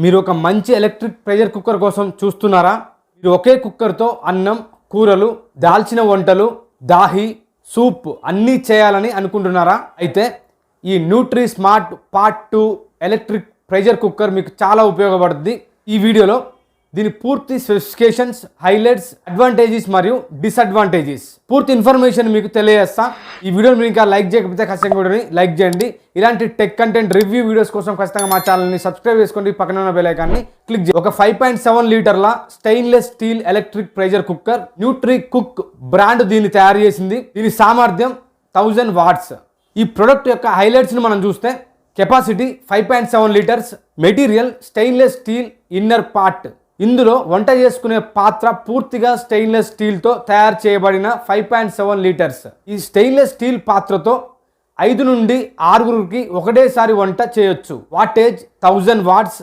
మీరు ఒక మంచి ఎలక్ట్రిక్ ప్రెషర్ కుక్కర్ కోసం చూస్తున్నారా? మీరు ఒకే కుక్కర్తో అన్నం, కూరలు, దాల్చిన వంటలు, దాహి, సూప్ అన్నీ చేయాలని అనుకుంటున్నారా? అయితే ఈ Nutri smart part 2 electric pressure cooker మీకు చాలా ఉపయోగపడుతుంది. ఈ వీడియోలో దీని పూర్తి స్పెసిఫికేషన్స్, హైలైట్స్, అడ్వాంటేజెస్ మరియు డిసడ్వాంటేజెస్ పూర్తి ఇన్ఫర్మేషన్ మీకు తెలియజేస్తా. ఈ వీడియోని మీరు ఇంకా లైక్ చేయకపోతే ఖచ్చితంగా వీడియోని లైక్ చేయండి. ఇలాంటి టెక్ కంటెంట్ రివ్యూ వీడియోస్ కోసం ఖచ్చితంగా మా ఛానల్ని సబ్స్క్రైబ్ చేసుకోండి. పక్కన ఉన్న బెల్ ఐకాన్ని క్లిక్ చేయండి. ఒక 5.7 లీటర్ల stainless steel electric pressure cooker Nutri cook brand దీన్ని తయారు చేసింది. దీని సామర్థ్యం 1000 వాట్స్. ఈ ప్రొడక్ట్ యొక్క హైలైట్స్ని మనం చూస్తే capacity 5.7 litres, material stainless steel inner part. ఇందులో వంట చేసుకునే పాత్ర పూర్తిగా స్టెయిన్లెస్ స్టీల్తో తయారు చేయబడిన 5.7 లీటర్స్. ఈ స్టెయిన్లెస్ స్టీల్ పాత్రతో 5 నుండి 6 ఒకటేసారి వంట చేయొచ్చు. Wattage 1000 watts.